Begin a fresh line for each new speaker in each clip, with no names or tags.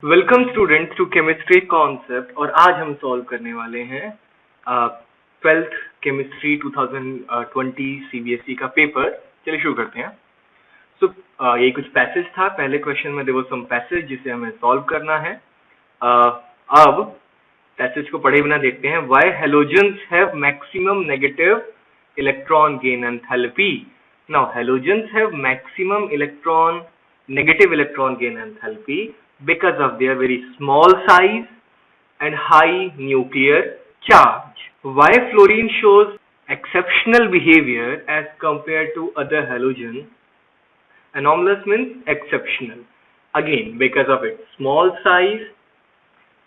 Welcome students to chemistry concept. और आज हम सॉल्व करने वाले हैं 12th केमिस्ट्री 2020 सीबीएसई का पेपर। चलिए शुरू करते हैं। ये कुछ पैसेज था। पहले क्वेश्चन में देयर वाज सम पैसेज जिसे हमें सॉल्व करना है। अब पैसेज को पढ़े बिना देखते हैं। Why halogens have maximum negative electron gain enthalpy. Now halogens have maximum negative electron gain enthalpy because of their very small size and high nuclear charge. Why fluorine shows exceptional behavior as compared to other halogen? Anomalous means exceptional. Again, because of its small size,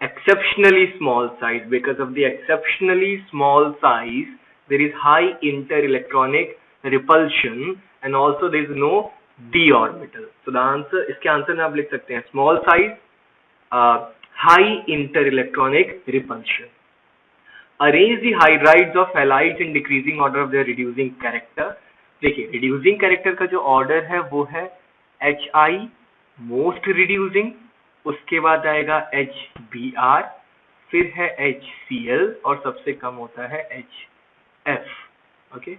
exceptionally small size. Because of the exceptionally small size, there is high interelectronic repulsion and also there is no d orbital. So the answer, इसके answer में आप लिख सकते हैं small size, high interelectronic repulsion. Arrange the hydrides of halides in decreasing order of their reducing character. देखिए reducing character का जो order है वो है Hi most reducing, उसके बाद आएगा HBr, फिर है HCl और सबसे कम होता है HF. Okay,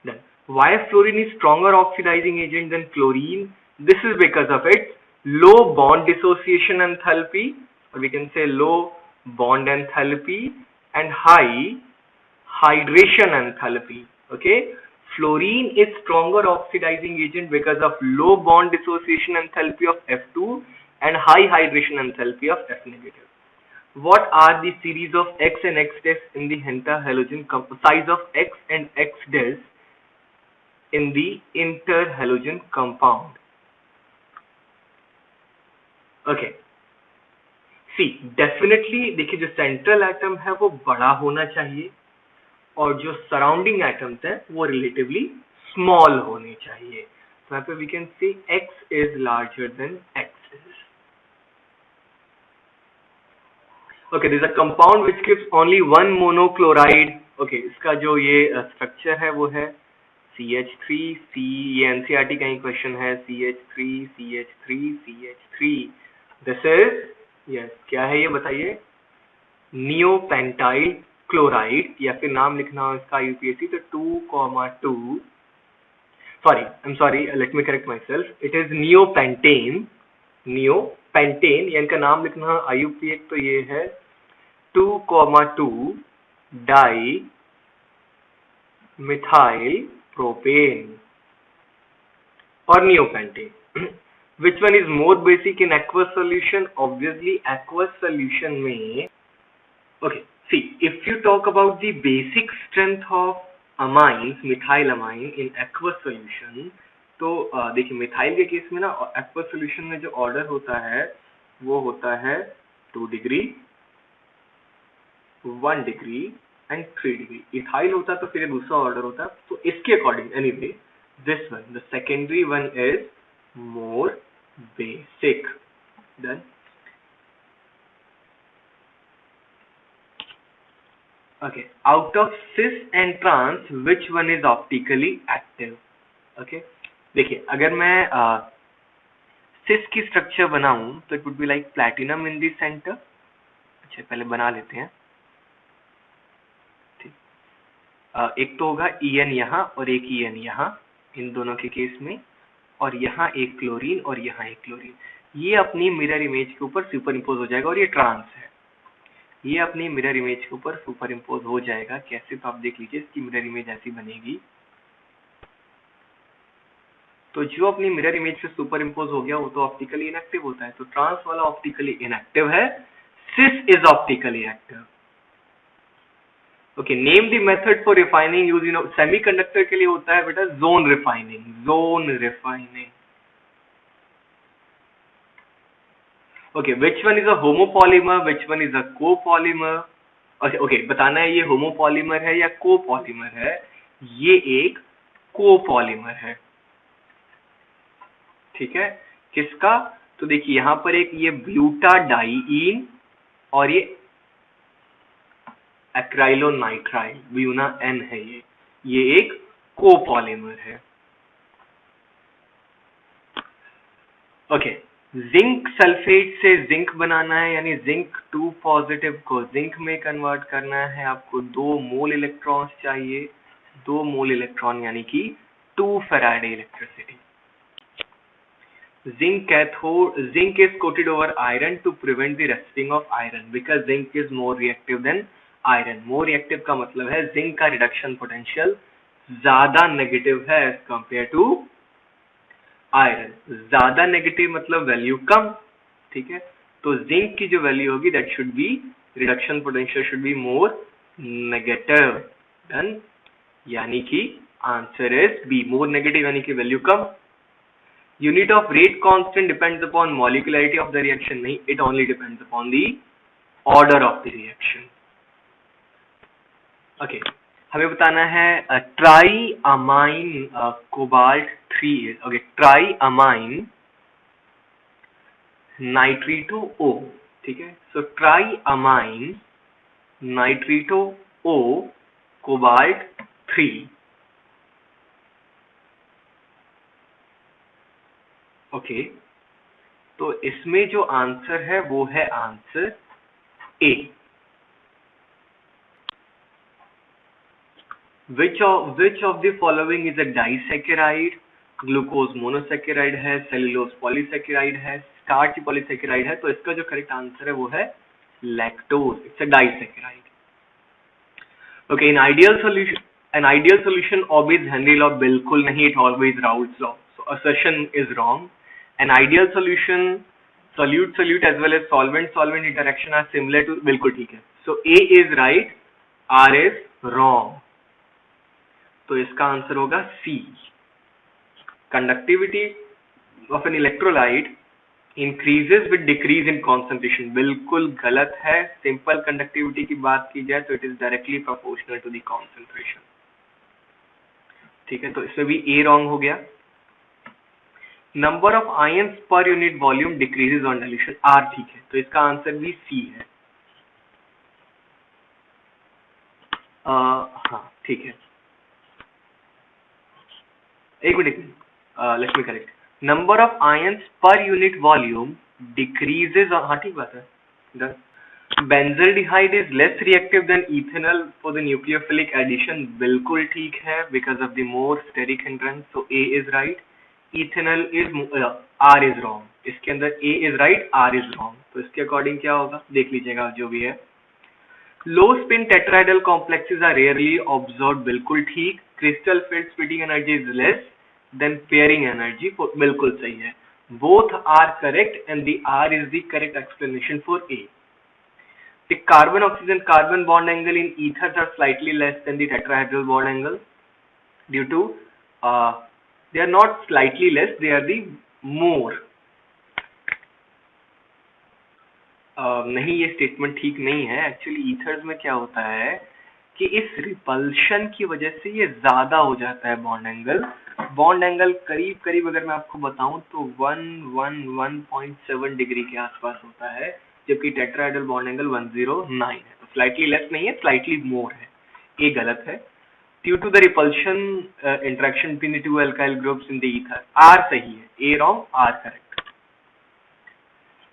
done. Why fluorine is stronger oxidizing agent than chlorine? This is because of its low bond dissociation enthalpy, or we can say low bond enthalpy and high hydration enthalpy. Okay, fluorine is stronger oxidizing agent because of low bond dissociation enthalpy of F2 and high hydration enthalpy of F negative. What are the series of X and X des in the pentahalogen size of X and X des in the interhalogen compound? Okay, see, definitely देखिए जो central atom है वो बड़ा होना चाहिए और जो surrounding atoms है वो रिलेटिवली स्मॉल होने चाहिए। तो यहाँ पे we can say X is larger than X is. Okay, there is a compound which gives only one monochloride. Okay, इसका जो ये स्ट्रक्चर है वो है CH3C. ये NCERT का ही क्वेश्चन है। CH3 CH3 CH3. This is yes, क्या है ये बताइए? नियोपेंटाइल क्लोराइड, या फिर नाम लिखना हो इसका यूपीएससी तो 2,2. Sorry, late me correct my self. It is neopentane. या इनका नाम लिखना IUPAC तो ये है 2,2 डाई मिथाइल प्रोपेन और neopentane. Which one is more basic in aqueous solution? Obviously aqueous solution में okay, see, if you talk about the basic strength of amines, methyl amine in aqueous solution, तो देखिए methyl के case में ना aqueous solution में जो order होता है वो होता है 2 degree, 1 degree and 3 degree. Ethyl होता तो फिर दूसरा ऑर्डर होता. तो इसके according anyway this one, the secondary one is more basic. Done. Okay, out of cis and trans which one is optically active? Okay, देखिए अगर मैं cis की स्ट्रक्चर बनाऊं तो it would be like platinum in the center. अच्छा पहले बना लेते हैं. ठीक, एक तो होगा En यहाँ और एक En यहाँ, इन दोनों के केस में, और यहाँ एक क्लोरीन और यहाँ एक क्लोरीन. ये अपनी मिरर इमेज के ऊपर सुपर इम्पोज हो जाएगा और ये ट्रांस है. ये अपनी मिरर इमेज के ऊपर सुपर इम्पोज हो जाएगा. कैसे? तो आप देख लीजिए, इसकी मिरर इमेज ऐसी बनेगी. तो जो अपनी मिरर इमेज पे सुपर इम्पोज हो गया वो तो ऑप्टिकली इनएक्टिव होता है. तो ट्रांस वाला ऑप्टिकली इनएक्टिव है, cis is optically active. Okay, name the method for refining use in semiconductor के लिए होता है बेटा zone refining. Okay, which one is a homopolymer, which one is a copolymer. Okay, बताना है ये होमोपॉलीमर है या कोपॉलीमर है. ये एक कोपॉलीमर है. ठीक है, किसका? तो देखिए यहां पर एक ये ब्यूटाडाइईन और ये एक्राइलोनाइट्राइल ब्यूना N है. ये एक कोपॉलीमर है. ओके, जिंक सल्फेट से जिंक बनाना है, यानी जिंक 2 पॉजिटिव को जिंक में कन्वर्ट करना है, आपको 2 मोल इलेक्ट्रॉन्स चाहिए, 2 मोल इलेक्ट्रॉन यानी कि 2 Faraday electricity. zinc is coated over iron to prevent the rusting of iron because zinc is more reactive than iron। more reactive का मतलब है zinc का रिडक्शन पोटेंशियल ज्यादा नेगेटिव है एज कंपेयर टू आयरन। ज्यादा negative मतलब value कम, ठीक है। तो जिंक की जो वैल्यू होगी that should be, reduction potential should be more negative than, यानी कि answer is B, more negative यानी कि वैल्यू कम। Unit of rate constant depends upon molecularity of the reaction, नहीं, it only depends upon the order of the reaction। Okay, हमें बताना है ट्राईअमाइन cobalt 3, okay, ट्राईअमाइन नाइट्रीटो O, ठीक है। सो ट्राईअमाइन नाइट्रीटो O कोबाल्ट 3, ओके। तो इसमें जो आंसर है वो है answer A. which of the following is a disaccharide? Glucose monosaccharide है, सेलुलोज पॉलीसेकेराइड है, स्टार्च पॉलीसेकेराइड है। तो इसका जो करेक्ट आंसर है वो है lactose, it's a disaccharide. Okay, in ideal solution obeys Henry law, बिल्कुल नहीं, it always Raoult's law, so assertion is wrong. An ideal solution, solute as well as solvent interaction are similar to, बिल्कुल ठीक है। So A is right, R is wrong। तो इसका answer होगा C। Conductivity of an electrolyte increases with decrease in concentration, बिल्कुल गलत है। Simple conductivity की बात की जाए तो it is directly proportional to the concentration, ठीक है। तो इसमें भी A रॉन्ग हो गया। Number of ions per unit volume decreases on dilution, R ठीक है। तो इसका आंसर भी सी है। हाँ ठीक है, एक minute, let me correct. Number of ions per unit volume decreases, हाँ ठीक बात है। Benzaldehyde is less reactive than ethanol for the nucleophilic addition, बिल्कुल ठीक है, because of the more steric hindrance. So A is right, ethanol is, R is wrong. इसके अंदर A is right, R is wrong. तो इसके according क्या होगा देख लीजिएगा जो भी है। Low spin tetrahedral complexes are rarely observed, बिल्कुल ठीक। Crystal field splitting energy is less than pairing energy, बिल्कुल सही है। Both are correct and the R is the correct explanation for A. The carbon-oxygen-carbon bond angle in ethers are slightly less than the tetrahedral bond angle due to they are not slightly less, they are the more। नहीं, ये statement ठीक नहीं है। Actually ethers में क्या होता है कि इस रिपल्शन की वजह से ये ज्यादा हो जाता है बॉन्ड एंगल। बॉन्ड एंगल करीब करीब अगर मैं आपको बताऊं तो 111.7 डिग्री के आसपास होता है, जबकि टेट्राहेड्रल बॉन्ड एंगल 109 है। तो स्लाइटली लेस नहीं है, स्लाइटली मोर है। ये गलत है। Due to the repulsion interaction between the two alkyl groups in the ether, R सही है, A wrong, R correct.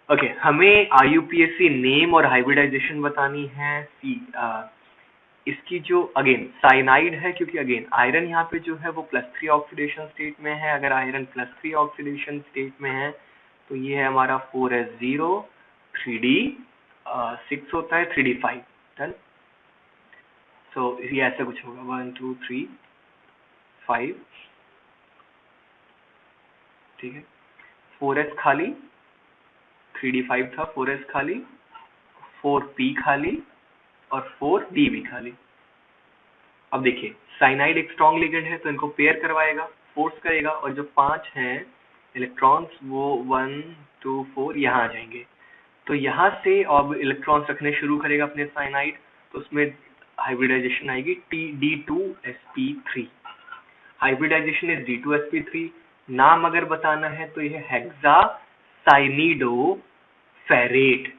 Okay, हमें IUPAC नेम और हाइब्रिडाइजेशन बतानी है। इसकी जो अगेन साइनाइड है, क्योंकि अगेन आयरन यहाँ पे जो है वो +3 ऑक्सीडेशन स्टेट में है। अगर आयरन +3 ऑक्सीडेशन स्टेट में है तो ये है हमारा 4s0, 3d6 होता है, 3d5 डन। सो ये ऐसा कुछ होगा 1 2 3 5, ठीक है। 4s खाली, 3d5 था, 4s खाली, 4p खाली और 4d भी खाली। अब देखिए साइनाइड एक स्ट्रॉन्ग लिगेंड है तो इनको पेयर करवाएगा, फोर्स करेगा, और जो 5 हैं इलेक्ट्रॉन्स वो 1 2 4 यहाँ आ जाएंगे। तो यहाँ से अब इलेक्ट्रॉन्स रखने शुरू करेगा अपने साइनाइड, तो उसमें हाइब्रिडाइजेशन आएगी d2sp3। Hybridisation is d2sp3। नाम अगर बताना है तो यह hexacyanidoferrate,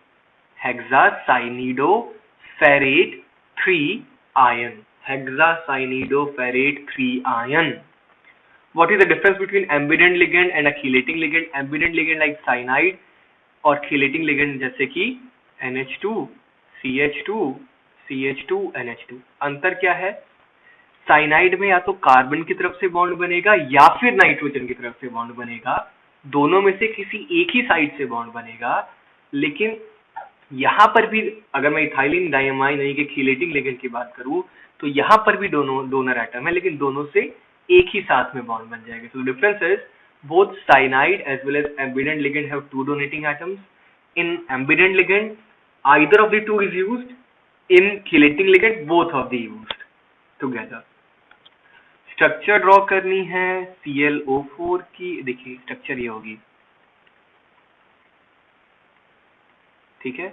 hexacyanidoferrate 3 ion, hexacyanidoferrate 3 ion. What is the difference between ambident ligand and a chelating ligand? Ambident ligand like cyanide और chelating ligand जैसे कि NH2, CH2, CH2, NH2. अंतर क्या है? साइनाइड में या तो कार्बन की तरफ से बॉन्ड बनेगा या फिर नाइट्रोजन की तरफ से बॉन्ड बनेगा, दोनों में से किसी एक ही साइड से बॉन्ड बनेगा। लेकिन यहाँ पर भी अगर मैं इथाइलिन डायमाइन यानी कि चेलेटिंग लिगेंड की बात करूं तो यहाँ पर भी दोनों डोनर एटम है, लेकिन दोनों से एक ही साथ में बॉन्ड बन जाएगा। So difference is both cyanide as well as ambident ligand have two donating atoms. In ambident ligand either of the two is used, in chelating ligand both of the used together। Structure draw करनी है ClO4 की, देखिए structure ये होगी, ठीक है।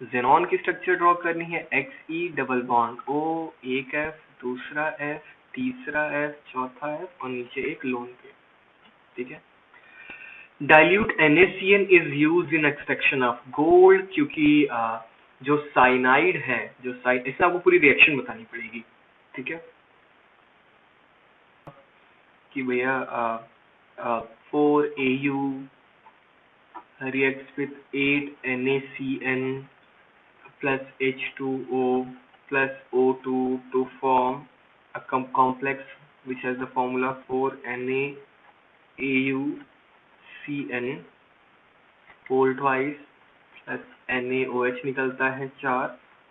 Xenon की structure draw करनी है XE डबल बॉन्ड O, एक F, दूसरा F, तीसरा F, चौथा F और नीचे एक लोन पे, ठीक है। Dilute NaCN is used in extraction of gold, क्योंकि जो साइनाइड है, जो इसमें आपको पूरी रिएक्शन बतानी पड़ेगी, ठीक है, कि भैया 4Au reacts with 8 NaCN plus H2O plus O2 to form a complex which has the formula 4NaAuCN whole twice plus NaOH निकलता है 4,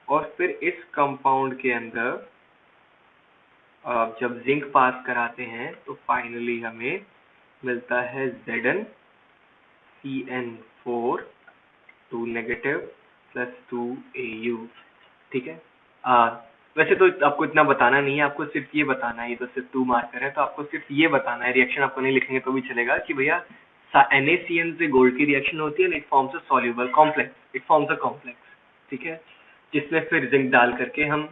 और फिर इस कंपाउंड के अंदर जब जिंक पास कराते हैं तो फाइनली हमें मिलता है ZnCN4 2 नेगेटिव प्लस 2Au, ठीक है। वैसे तो आपको इतना बताना नहीं है, आपको सिर्फ ये बताना है, ये तो सिर्फ 2 मार्कर है, तो आपको सिर्फ ये बताना है, रिएक्शन आपको नहीं लिखेंगे तो भी चलेगा, कि भैया NaCN से गोल्ड की रिएक्शन होती है, it forms a soluble complex, it forms a complex, ठीक है, जिसमें फिर जिंक डाल करके हम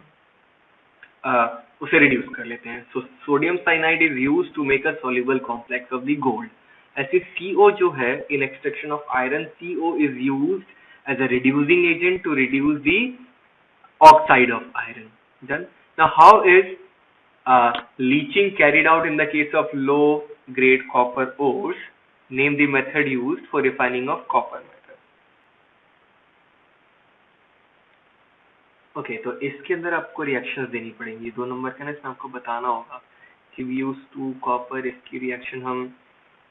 उसे रिड्यूस कर लेते हैं। So sodium cyanide is used to make a soluble complex of the gold. ऐसे CO जो है in extraction of iron, CO is used as a reducing agent to reduce the oxide of iron. Done. Now how is leaching carried out in the case of low grade copper ores? Name the method used for refining of copper metal। Okay, तो इसके अंदर आपको reactions देनी पड़ेंगी, 2 number का ना, इसमें आपको बताना होगा कि we use 2 कॉपर, इसकी रिएक्शन हम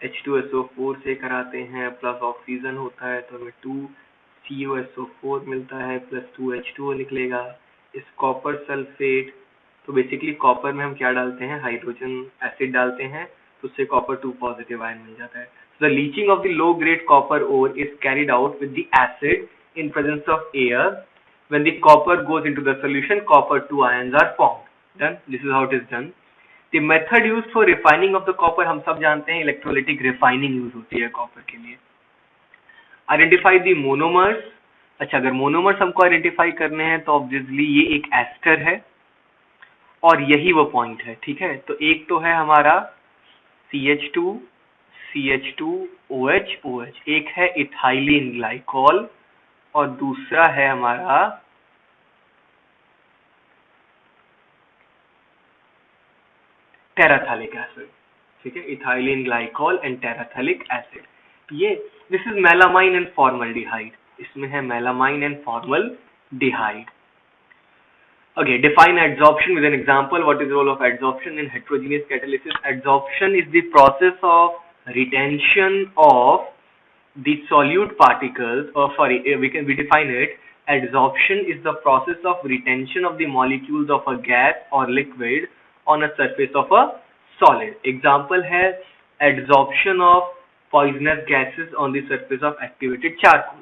H2SO4 से कराते हैं, प्लस ऑक्सीजन होता है तो हमें 2COSO4 मिलता है, प्लस 2H2O निकलेगा। इस कॉपर सल्फेट, तो बेसिकली कॉपर में हम क्या डालते हैं, हाइड्रोजन एसिड डालते हैं, तो उससे कॉपर 2 पॉजिटिव आयन मिल जाता है। The leaching of the low grade copper ore is carried out with the acid in presence of air. When the copper goes into the solution, copper 2 ions are formed. Done. This is how it is done. The method used for refining of the copper, हम सब जानते हैं electrolytic refining use होती है copper के लिए। Identify the monomers। अच्छा, अगर मोनोमर्स हमको आइडेंटिफाई करने हैं तो ऑब्वियसली ये एक एस्टर है और यही वो पॉइंट है, ठीक है। तो एक तो है हमारा CH2 OH OH, एक है इथाइलिन ग्लाइकॉल और दूसरा है हमारा टेराथैलिक एसिड, ठीक है, इथाइलिन ग्लाइकॉल एंड टेराथैलिक एसिड। ये this is melamine and formaldehyde, इसमें है melamine and formaldehyde. Okay, define adsorption with an example. What is the role of adsorption in heterogeneous catalysis? Adsorption is the process of retention of the solute particles, or sorry, we define it. Adsorption is the process of retention of the molecules of a gas or liquid on a surface of a solid. Example है adsorption of poisonous gases on the surface of activated charcoal.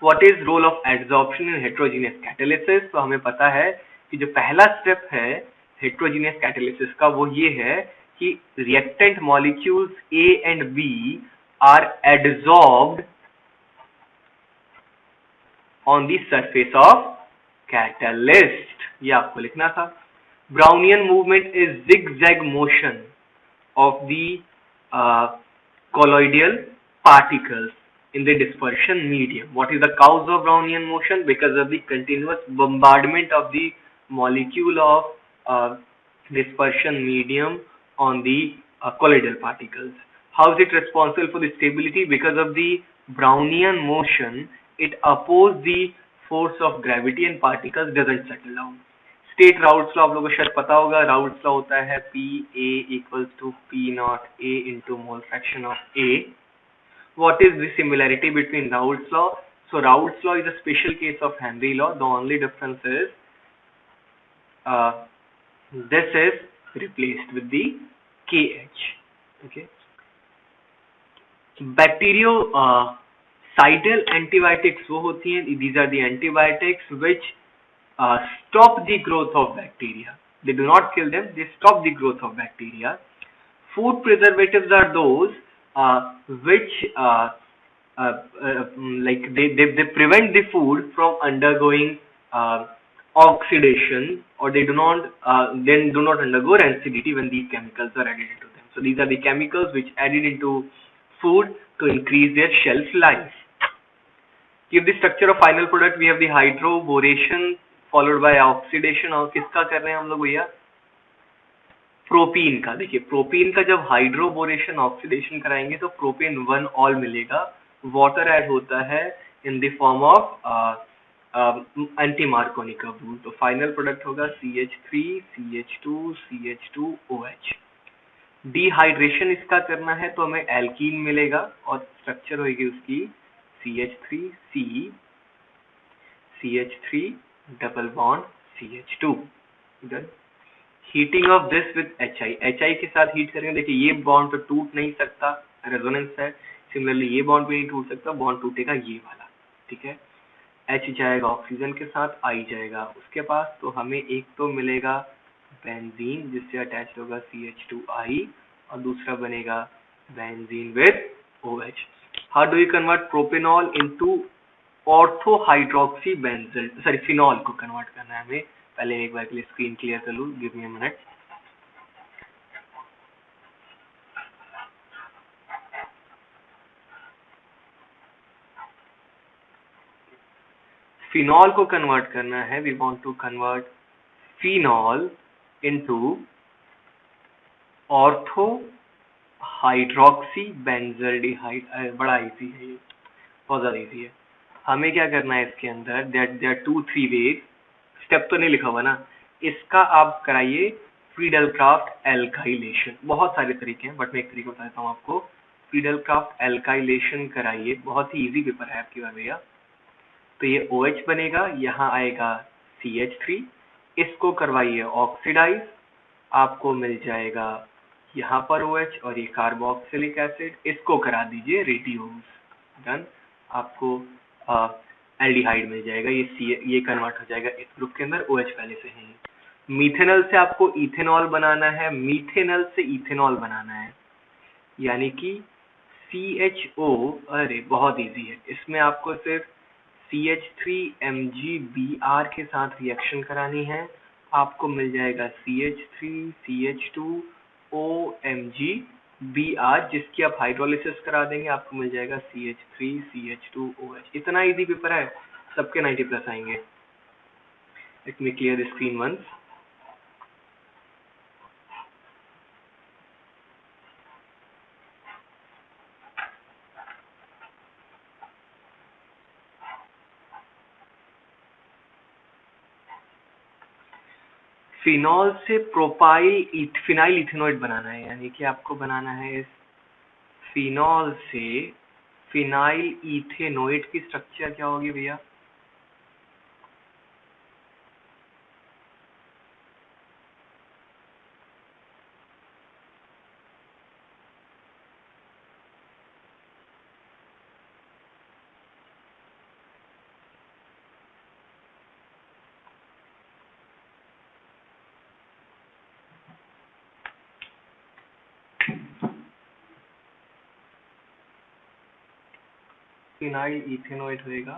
What is role of adsorption in heterogeneous catalysis? तो हमें पता है कि जो पहला step है heterogeneous catalysis का वो ये है कि reactant molecules A and B are adsorbed on the surface of catalyst। ये आपको लिखना था। Brownian movement is zigzag motion of the colloidal particles in the dispersion medium. What is the cause of Brownian motion? Because of the continuous bombardment of the molecule of dispersion medium on the colloidal particles. How is it responsible for the stability? Because of the Brownian motion, it opposes the force of gravity and particles doesn't settle down. State routes law आप लोगों को शायद पता होगा. Routes law होता है P A equals to P naught A into mole fraction of A. What is the similarity between Raoult's law? So Raoult's law is a special case of Henry law. The only difference is this is replaced with the KH. Okay. Bactericidal antibiotics वो होती हैं. These are the antibiotics which stop the growth of bacteria. They do not kill them. They stop the growth of bacteria. Food preservatives are those which like they prevent the food from undergoing oxidation, or they do not undergo rancidity when these chemicals are added into them. So these are the chemicals which added into food to increase their shelf life. Give the structure of final product. We have the hydroboration followed by oxidation. और किसका कर रहे हैं हम लोग भैया? Propene का. देखिए प्रोपीन का जब हाइड्रोबोरेशन ऑक्सीडेशन कराएंगे तो प्रोपेन 1 ऑल मिलेगा. वाटर ऐड होता है in the form of anti Markovnikov का रूल. तो फाइनल प्रोडक्ट होगा CH3 CH2 CH2OH. डिहाइड्रेशन इसका करना है तो हमें एल्कीन मिलेगा और स्ट्रक्चर होगी उसकी CH3C CH3 double bond CH2. Done. Heating of this with HI के साथ हीट करेंगे. देखिए ये बॉन्ड तो टूट नहीं सकता, रेजोनेंस है. सिमिलरली ये बॉन्ड भी नहीं टूट सकता, बॉन्ड टूटेगा ये वाला. ठीक है. H जाएगा ऑक्सीजन के साथ, I जाएगा उसके पास, तो हमें एक तो मिलेगा बेंजीन जिससे अटैच होगा CH2I और दूसरा बनेगा benzene with OH. How do you convert propanol into ortho hydroxy benzyl, sorry phenol को कन्वर्ट करना है हमें. पहले एक बार के लिए स्क्रीन क्लियर कर लूं. Give me a minute. Phenol को कन्वर्ट करना है. We want to convert phenol into ortho hydroxy benzaldehyde. बड़ा इजी है ये, बहुत ज्यादा इजी है. हमें क्या करना है इसके अंदर, देयर 2-3 वेज. स्टेप तो नहीं लिखा हुआ ना. इसका आप कराइए फ्रीडलक्राफ्ट एल्काइलेशन. बहुत सारे तरीके हैं बट मैं एक तरीका बताता हूँ आपको. फ्रीडलक्राफ्ट एल्काइलेशन कराइए. बहुत ही इजी पेपर है आपकी बार भैया. तो ये OH बनेगा, यहाँ आएगा CH3. इसको करवाइए ऑक्सीडाइज, आपको मिल जाएगा यहाँ पर OH और ये कार्बोक्सिलिक एसिड. इसको करा दीजिए रेडियोज. डन. आपको एल्डिहाइड मिल जाएगा. ये कन्वर्ट हो जाएगा इस ग्रुप के अंदर. OH पहले से है. मीथेनॉल से आपको इथेनॉल बनाना है, मीथेनॉल से इथेनॉल बनाना है, यानी कि CHO. अरे बहुत इजी है. इसमें आपको सिर्फ CH3MgBr के साथ रिएक्शन करानी है. आपको मिल जाएगा CH3 CH2OMgBr, जिसकी आप हाइड्रोलिसिस करा देंगे आपको मिल जाएगा CH3 CH2OH. इतना इजी पेपर है, सबके 90+ आएंगे. Let me clear the screen once. Phenol से फिनाइल इथेनॉइड बनाना है, यानी कि आपको बनाना है इस फिनॉल से फिनाइल इथेनॉइड की स्ट्रक्चर क्या होगी भैया? फिनाइल इथेनॉइड होएगा.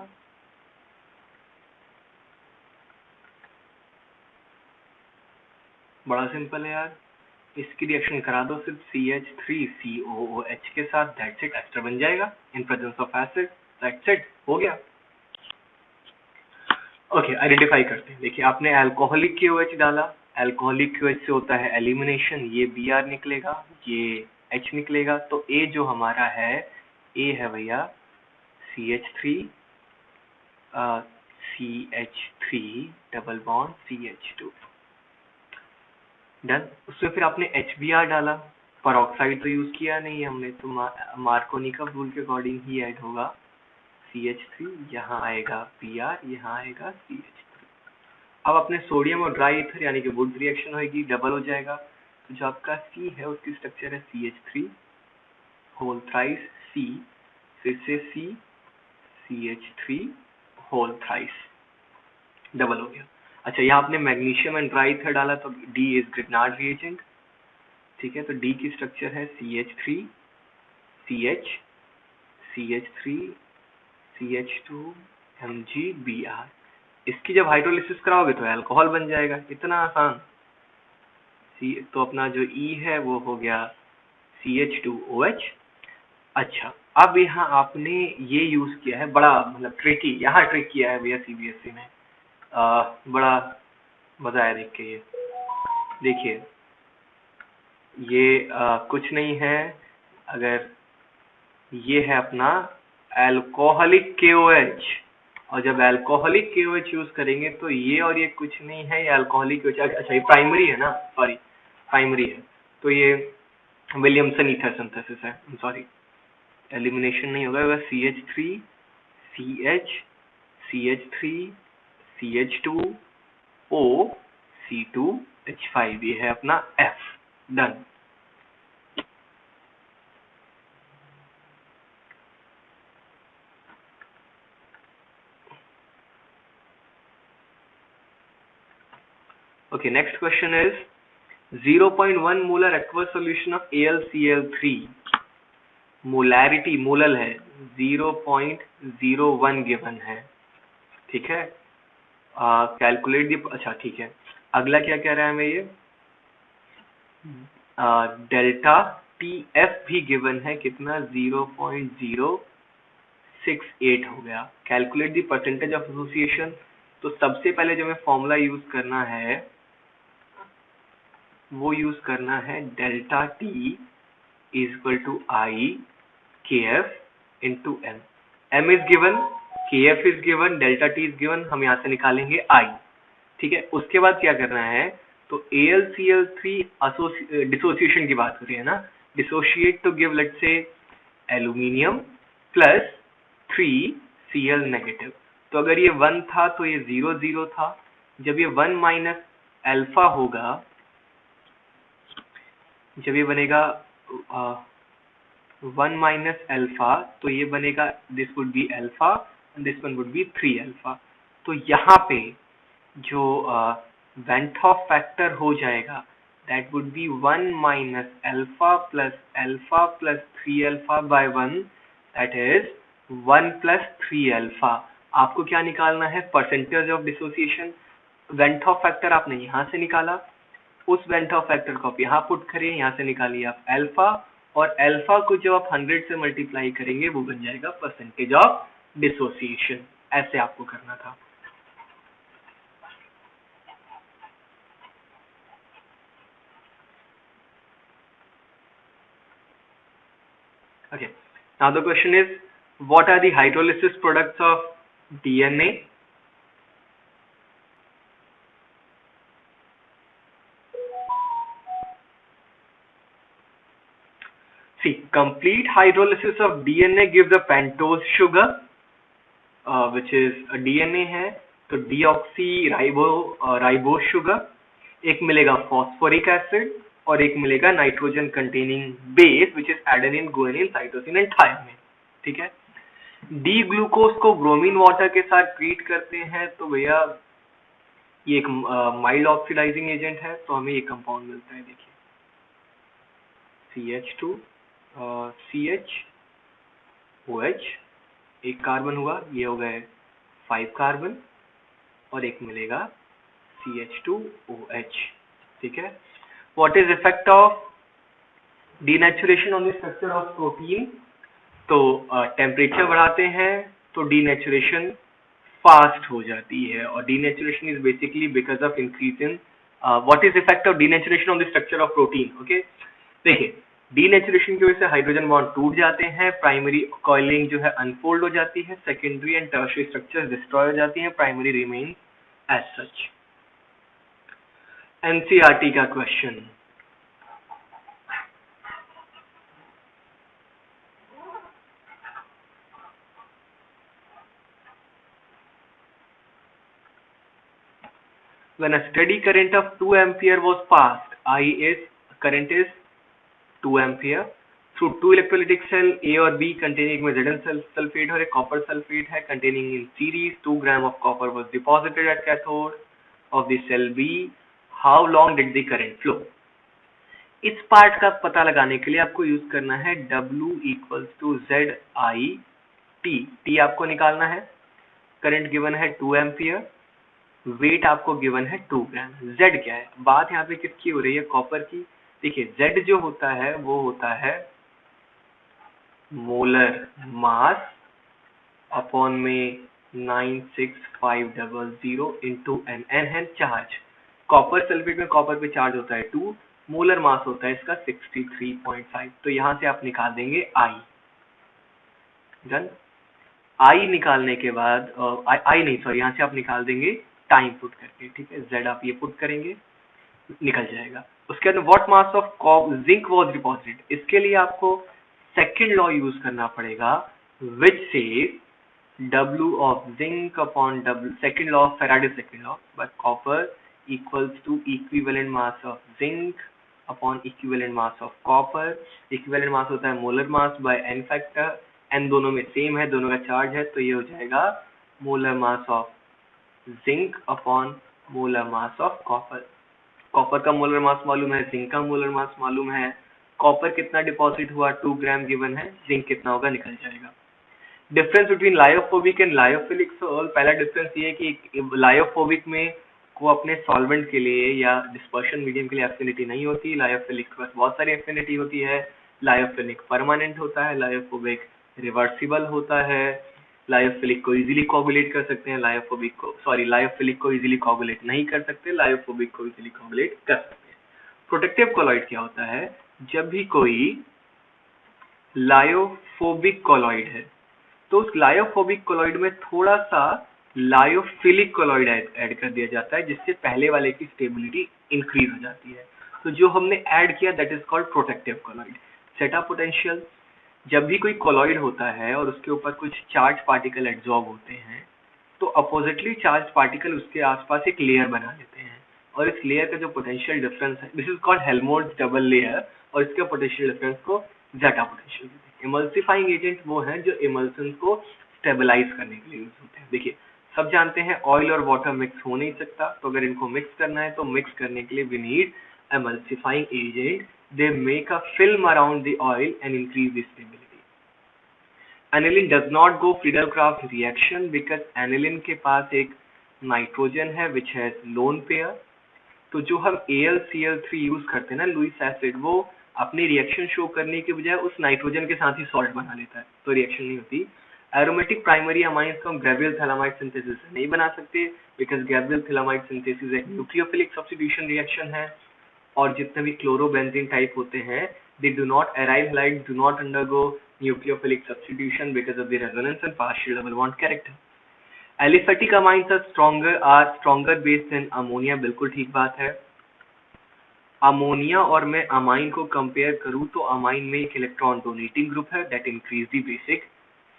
बड़ा सिंपल है यार. इसकी रिएक्शन करा दो सिर्फ CH3COOH के साथ. That's it. एस्टर बन जाएगा in presence of acid. That's it, हो गया. ओके, आइडेंटिफाई करते हैं. देखिए आपने अल्कोहलिक KOH डाला, अल्कोहलिक QH से होता है एलिमिनेशन, ये Br निकलेगा, ये H निकलेगा, तो A जो हमारा है, A है भैया CH3 CH3 double bond CH2 done. उसमें फिर आपने HBr डाला, परऑक्साइड तो यूज किया नहीं हमने, तो मार्कोनी का रूल के अकॉर्डिंग ही ऐड होगा CH3, यहाँ आएगा Br, यहाँ आएगा CH3। अब अपने सोडियम और ड्राई ईथर यानी कि वुड रिएक्शन होगी, डबल हो जाएगा, तो जो आपका C है उसकी स्ट्रक्चर है CH3 होल थ्राइस C, फिर से C CH3 whole thrice, double हो गया। अच्छा, यहाँ आपने मैग्नीशियम एंड ड्राई ईथर डाला तो D इज ग्रिग्नार्ड रिएजेंट, ठीक है। तो D की स्ट्रक्चर है CH3 CH CH3 CH2 MgBr। इसकी जब हाइड्रोलिसिस कराओगे तो अल्कोहल बन जाएगा, इतना आसान। तो अपना जो E है वो हो गया CH2OH। अच्छा, अब यहाँ आपने ये यूज किया है, बड़ा मतलब ट्रिकी, यहाँ ट्रिक किया है भैया CBSE में, बड़ा मजा आया देख के। ये देखिए, ये कुछ नहीं है, अगर ये है अपना अल्कोहलिक KOH, और जब अल्कोहलिक KOH यूज करेंगे तो ये और ये कुछ नहीं है, ये अल्कोहलिक KOH। अच्छा, ये प्राइमरी है ना, सॉरी प्राइमरी है, तो ये विलियमसन ईथर सिंथेसिस है, सॉरी एलिमिनेशन नहीं होगा, CH3 CH CH3 CH2O C2H5, ये है अपना F, done. Okay, next question is 0.1 molar aqueous solution of AlCl3, molarity molal है 0.01 गिवन है, ठीक है। कैलकुलेट दी, अच्छा ठीक है। अगला क्या कह रहा है हमें, ये डेल्टा TF भी गिवन है, कितना 0.068 हो गया। Calculate the percentage of association, तो सबसे पहले जो हमें फॉर्मूला यूज करना है वो यूज करना है delta T is equal to I KF into M। M is given, KF is given, delta T is given, हम यहाँ से निकालेंगे I, ठीक है। उसके बाद क्या करना है, तो AlCl3 डिसोसिएशन की बात हो रही है ना, dissociate to give let's say aluminium plus 3Cl negative. तो अगर ये 1 था तो ये 0 0 था, जब ये 1 माइनस अल्फा होगा, जब ये बनेगा 1 माइनस अल्फा, तो ये बनेगा this would be alpha and this one would be 3 alpha. तो यहाँ पे जो वेंट ऑफ फैक्टर हो जाएगा that would B 1 minus alpha plus 3 alpha by 1, that is 1 plus 3 alpha. आपको क्या निकालना है, percentage of dissociation. Went of factor आपने यहाँ से निकाला, उस वेंट ऑफ फैक्टर को आप यहाँ पुट करिए, यहाँ से निकालिए आप अल्फा, और अल्फा को जब आप 100 से मल्टीप्लाई करेंगे वो बन जाएगा परसेंटेज ऑफ डिसोसिएशन। ऐसे आपको करना था। Okay, now the question is, what are the hydrolysis products of DNA? See, complete hydrolysis of DNA gives the pentose sugar, which is a DNA है, तो डीऑक्सी राइबोस शुगर, एक मिलेगा phosphoric acid, और एक मिलेगा nitrogen containing base which is adenine, guanine, cytosine and thymine, ठीक है। D glucose को ब्रोमीन वाटर के साथ ट्रीट करते हैं, तो भैया ये एक माइल्ड ऑक्सीडाइजिंग एजेंट है, तो हमें ये कंपाउंड मिलता है, देखिए CH2 CHOH, एक कार्बन हुआ, ये हो गए 5 कार्बन, और एक मिलेगा CH2OH, ठीक है। What is effect of denaturation on the structure of protein, तो टेम्परेचर बढ़ाते हैं तो डीनेचुरेशन फास्ट हो जाती है, और denaturation is basically because of increase in what is effect of denaturation on the structure of protein? Okay, देखिए denaturation की वजह से हाइड्रोजन बॉन्ड टूट जाते हैं, प्राइमरी कॉइलिंग जो है अनफोल्ड हो जाती है, secondary and tertiary structure destroy हो जाती हैं, primary remain as such. NCERT का question, when a steady current of 2 ampere was passed, current is 2 ampere through two electrolytic cell A और B containing में Zn sulfate और एक copper sulfate है containing in series 2 gram of copper was deposited at cathode of the cell B. How long did the current flow? इस part का पता लगाने के लिए आपको यूज करना है W equals to ZI T. T आपको निकालना है, करंट गिवन है 2 एम्पियर, वेट आपको गिवन है 2 ग्राम। Z क्या है? बात यहाँ पे किसकी हो रही है? कॉपर की। देखिए Z जो होता है वो होता है मोलर मास अपॉन में 96500 इंटू एन है चार्ज। कॉपर सल्फेट में कॉपर पे चार्ज होता है 2, मोलर मास होता है इसका 63.5। तो यहाँ से आप निकाल देंगे I। डन। I निकालने के बाद यहाँ से आप निकाल देंगे टाइम पुट करके, ठीक है। Z आप ये पुट करेंगे, निकल जाएगा। उसके बाद what mass of zinc was deposited, इसके लिए आपको सेकंड लॉ यूज करना पड़ेगा, which says W of zinc upon W, second law of Faraday's second law, but copper equals to equivalent mass of zinc upon equivalent mass of copper। equivalent mass होता है molar mass by n factor, n दोनों में same है, दोनों का charge है, तो ये हो जाएगा molar mass of zinc upon molar mass of copper। Copper का मोलर मास मालूम है, जिंक का मोलर मास मालूम है, कॉपर कितना डिपॉजिट हुआ 2 ग्राम गिवन है, जिंक कितना होगा निकल जाएगा। Difference between lyophobic and lyophilic sol, पहला डिफरेंस ये है कि लायोफोबिक में को अपने सॉल्वेंट के लिए या डिस्पर्शन मीडियम के लिए एफिनिटी नहीं होती, लायोफिलिक के पास बहुत सारी एफिनिटी होती है। लायोफिलिक परमानेंट होता है, लायोफोबिक रिवर्सिबल होता है। लायोफिलिक को इजीली कोगुलेट कर सकते हैं, लायोफिलिक को इजीली कोगुलेट नहीं कर सकते, लायोफोबिक को इजीली कोगुलेट कर सकते हैं। प्रोटेक्टिव कोलॉइड क्या होता है? जब भी कोई लायोफोबिक कोलॉइड है तो उस लायोफोबिक कोलॉइड में थोड़ा सा लायोफिलिक कोलॉइड ऐड कर दिया जाता है, जिससे पहले वाले की स्टेबिलिटी इंक्रीज हो जाती है। तो जो हमने ऐड किया that is called protective colloid. सेटा पोटेंशियल, जब भी कोई कोलॉइड होता है और उसके ऊपर कुछ चार्ज पार्टिकल एड्सॉर्ब होते हैं तो अपोजिटली चार्ज पार्टिकल उसके आसपास एक लेयर बना लेते हैं, और इस लेयर का जो पोटेंशियल डिफरेंस है this is called Helmholtz double layer, और इसके पोटेंशियल डिफरेंस को जेटा पोटेंशियल। इमल्सिफाइंग एजेंट वो हैं जो इमल्सन को स्टेबलाइज करने के लिए यूज होते हैं। देखिए सब जानते हैं ऑयल और वाटर मिक्स हो नहीं सकता, तो अगर इनको मिक्स करना है तो मिक्स करने के लिए we need emulsifying agent। They make a film around the oil and increase the stability। Aniline does not go Friedel-Crafts reaction because aniline के पास एक नाइट्रोजन है which has lone pair। तो जो हम AlCl3 यूज करते हैं ना लुईस एसिड, वो अपनी रिएक्शन शो करने के बजाय उस नाइट्रोजन के साथ ही सॉल्ट बना लेता है, तो रिएक्शन नहीं होती। एरोमेटिक प्राइमरी अमाइंस को हम गैब्रियल थैलामाइड सिंथेसिस से नहीं बना सकते बिकॉज गैब्रियल थैलामाइड सिंथेसिस एक न्यूक्लियोफिलिक सब्स्टिट्यूशन रिएक्शन है, और जितने भी क्लोरोबेंजीन टाइप होते हैं they do not aryl halides do not undergo nucleophilic substitution because of the resonance and partial double bond character। Aliphatic amines are stronger base than ammonia, बिल्कुल ठीक बात है। अमोनिया और मैं अमाइन को कंपेयर करूं तो अमाइन में एक इलेक्ट्रॉन डोनेटिंग ग्रुप है that increase the basic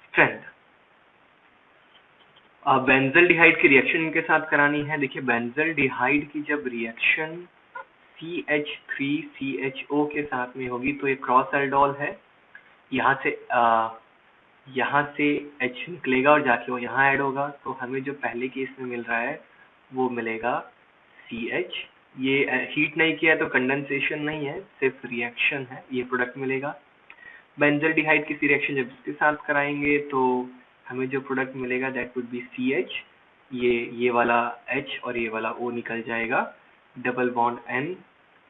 strength. Benzaldehyde की रिएक्शन इनके साथ करानी है। देखिए बेंजल डिहाइड की जब रिएक्शन CH3CHO के साथ में होगी तो ये क्रॉस एल्डोल है, यहाँ से H निकलेगा और जाके वो यहाँ ऐड होगा, तो हमें जो पहले केस में मिल रहा है वो मिलेगा CH। ये हीट नहीं किया तो कंडेंसेशन नहीं है, सिर्फ रिएक्शन है, ये प्रोडक्ट मिलेगा। बेंजल डिहाइड किसी रिएक्शन जब इसके साथ कराएंगे तो हमें जो प्रोडक्ट मिलेगा दैट वुड बी CH, ये वाला H और ये वाला O निकल जाएगा, डबल बॉन्ड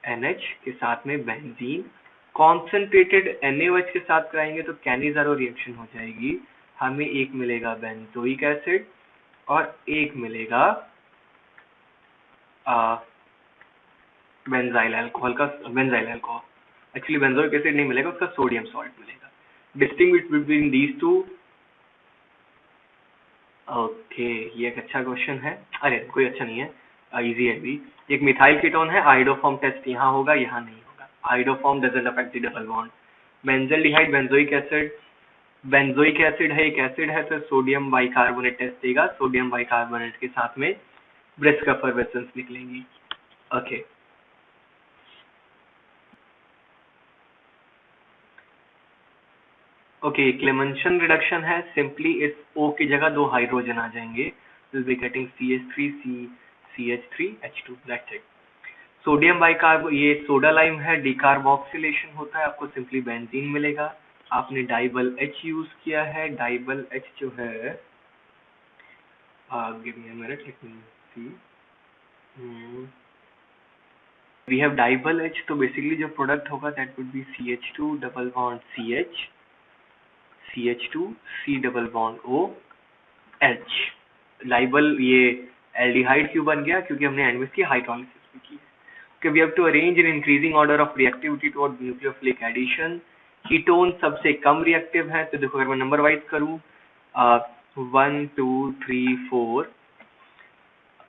NH के साथ में बेंजीन। कॉन्सेंट्रेटेड NaOH के साथ कराएंगे तो कैनिज़ारो रिएक्शन हो जाएगी, हमें एक मिलेगा बेंजोइक एसिड और एक मिलेगा बेंजाइल अल्कोहल का, benzyl alcohol, actually benzoic acid नहीं मिलेगा, उसका सोडियम सॉल्ट मिलेगा। Distinguish between these two. Okay, ये एक अच्छा क्वेश्चन है, अरे कोई अच्छा नहीं है, इजी है भी। एक मिथाइल कीटोन है, आइडोफॉर्म टेस्ट यहाँ होगा, यहाँ नहीं होगा। Iodoform doesn't affect the double bond. Benzaldehyde benzoic acid है, एक एसिड है, तो सोडियम बाइकार्बोनेट टेस्ट देगा, सोडियम बाइकार्बोनेट के साथ में ब्रिस्क एफरवेसेंस निकलेंगी। ओके, ओके, क्लेमेंशन रिडक्शन है, सिंपली इस O की जगह 2 हाइड्रोजन आ जाएंगे, will be getting CH3 CH3H2, that's it. Sodium bicarbo, ये सोडा लाइम है, डिकार्बोक्सिलेशन होता है, आपको सिंपली बेंजीन मिलेगा। आपने डाइबल H यूज किया है, डाइबल H जो है, give me a minute, let me see, we have DIBAL H, तो बेसिकली जो प्रोडक्ट होगा that would be CH2 double bond CH, CH2 C double bond O H। DIBAL ये एल्डिहाइड क्यों बन गया, क्योंकि हमने एंड में इसकी हाइड्रोलिसिस भी की। Okay, we have to arrange in increasing order of reactivity toward nucleophilic addition. Ketone सबसे कम रिएक्टिव है, तो देखो अगर मैं नंबर वाइज करूं, 1 2 3 4,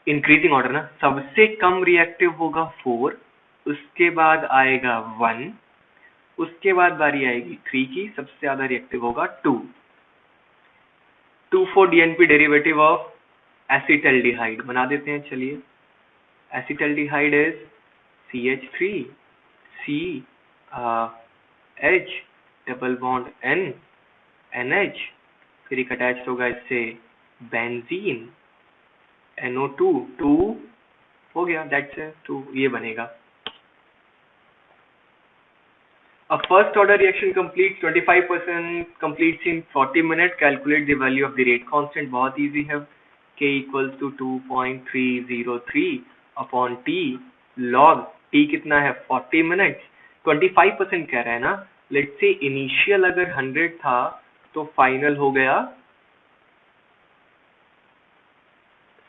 इंक्रीजिंग ऑर्डर ना, सबसे कम रिएक्टिव होगा 4, उसके बाद आएगा 1, उसके बाद बारी आएगी 3 की, सबसे ज्यादा रिएक्टिव होगा 2। 2,4-DNP डेरिवेटिव ऑफ एसिटल्डिहाइड बना देते हैं, चलिए। Acetaldehyde is CH3 C H double bond N NH, फिर एक अटैच होगा इससे बेंजीन NO2 2 हो गया, दैट्स इट, 2 ये बनेगा। A first order reaction completes 25% completes in 40 minutes. Calculate the value of the rate constant. बहुत easy है, K equals to 2.303 upon T log T कितना है 40 minutes, 25% कह रहा है ना। Let's say initial अगर 100 था तो final हो गया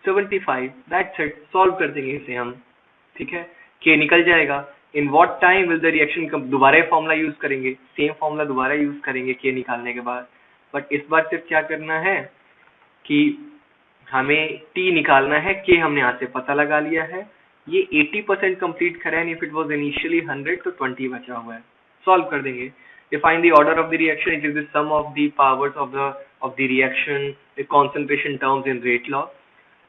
75, that's it, solve कर देंगे इसे हम, ठीक है। K निकल जाएगा। In what time will the reaction, दोबारा फॉर्मूला यूज करेंगे, सेम फॉर्मूला दोबारा यूज करेंगे K निकालने के बाद, बट इस बार सिर्फ क्या करना है कि हमें T निकालना है, K हमने यहाँ से पता लगा लिया है। ये 80% कंप्लीट करा है, इफ इट वाज इनिशियली 100 तो 20 बचा हुआ है, सॉल्व कर देंगे। Define the order of the reaction, it is the sum of the powers of the reaction, the concentration terms in rate law.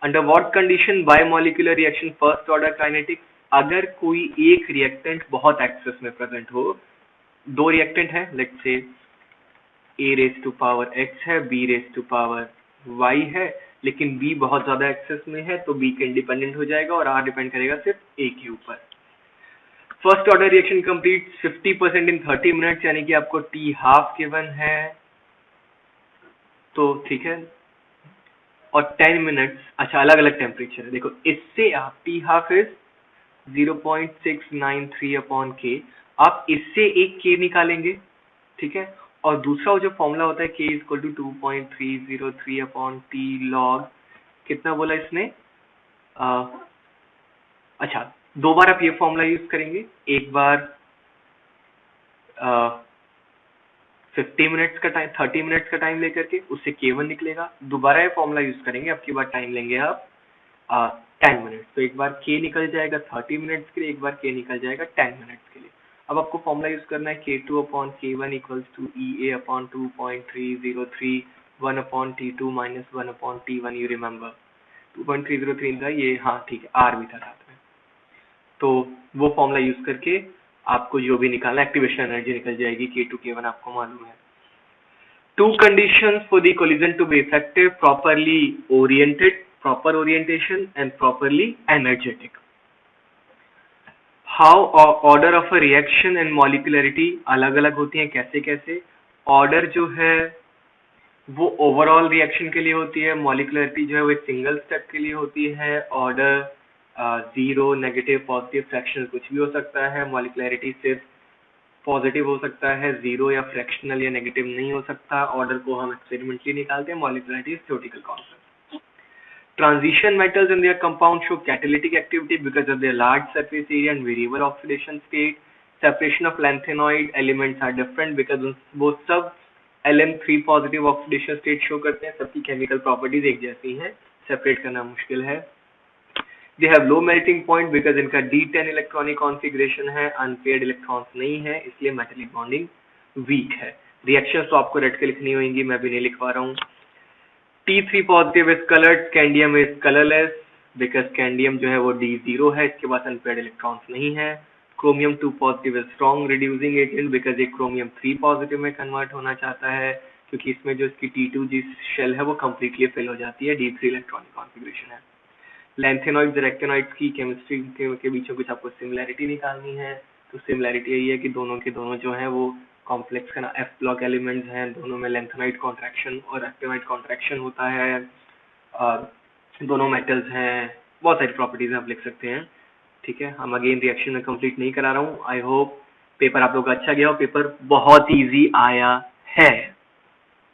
Under what condition bimolecular reaction first order kinetics, अगर कोई एक reactant बहुत access में present हो, दो reactant है, let's say A raise to power X है, B raise to power Y है, लेकिन B बहुत ज्यादा एक्सेस में है, तो B के इंडिपेंडेंट हो जाएगा और R डिपेंड करेगा सिर्फ A के ऊपर। फर्स्ट ऑर्डर रिएक्शन कंप्लीट 50% इन 30 मिनट्स, यानी कि आपको T हाफ गिवन है, तो ठीक है, और 10 मिनट्स, अच्छा अलग अलग टेम्परेचर है, देखो इससे आप T half is 0.693 upon K, आप इससे एक K निकालेंगे, ठीक है, और दूसरा जो फॉर्मूला होता है K equal to 2.303 upon T log, कितना बोला इसने, अच्छा दो बार आप ये फॉर्मूला यूज करेंगे, एक बार 50 मिनट्स का टाइम, 30 मिनट्स का टाइम लेकर के, उससे K1 निकलेगा, दोबारा ये फॉर्मूला यूज करेंगे, आपकी बार टाइम लेंगे आप 10 मिनट्स, तो एक बार K निकल जाएगा 30 मिनट्स के लिए, एक बार K निकल जाएगा 10 मिनट्स के लिए। अब आपको फॉर्मूला यूज करना है K2 upon K1 equals to EA upon 2.303 1 upon T2 minus 1 upon T1, you remember 2.303 था ये, हाँ ठीक है, R भी था साथ में, तो वो फॉर्मूला यूज करके आपको जो भी निकालना, एक्टिवेशन एनर्जी निकल जाएगी, K2 K1 आपको मालूम है। Two conditions for the collision to be effective: properly oriented, proper orientation, and properly energetic. How order of a reaction and molecularity अलग अलग होती हैं, कैसे कैसे, order जो है वो ओवरऑल रिएक्शन के लिए होती है, मॉलिक्युलरिटी जो है वो एक सिंगल स्टेप के लिए होती है, ऑर्डर 0 नेगेटिव पॉजिटिव फ्रैक्शनल कुछ भी हो सकता है, मॉलिक्युलरिटी सिर्फ पॉजिटिव हो सकता है, 0 या फ्रैक्शनल या नेगेटिव नहीं हो सकता, ऑर्डर को हम एक्सपेरिमेंटली निकालते हैं, molecularity is theoretical concept. Transition metals and their compounds show catalytic activity because of their large surface area and variable oxidation state. Separation of lanthanoid elements are different because वो सब Lm3 positive oxidation state show करते हैं, सबकी chemical properties एक जैसी हैं, separate करना मुश्किल है. They have low melting point because इनका D10 electronic configuration है, unpaired electrons नहीं है, इसलिए metallic bonding weak है. Reactions तो आपको रट के लिखनी होंगी, मैं भी नहीं लिखवा रहा हूँ. T3 positive is colored, scandium is colorless because scandium जो है वो D0 है, इसके पास unpaired electrons नहीं है. Chromium 2 positive is strong reducing agent because ये chromium 3 positive में convert होना चाहता है, क्योंकि इसमें जो इसकी T2G shell है वो completely fill हो जाती है, D3 electronic configuration है. Lanthanoids और actinoids की chemistry के बीच में कुछ आपको similarity निकालनी है, तो similarity यही है कि दोनों के दोनों जो हैं वो कॉम्प्लेक्स का ना F ब्लॉक एलिमेंट्स हैं, दोनों में लैंथेनाइड कॉन्ट्रैक्शन और एक्टिनाइड कॉन्ट्रैक्शन होता है, दोनों मेटल्स हैं, बहुत सारी प्रॉपर्टीज आप लिख सकते हैं. ठीक है, हम अगेन रिएक्शन में कंप्लीट नहीं करा रहा हूँ. आई होप पेपर आप लोग का अच्छा गया हो. पेपर बहुत इजी आया है.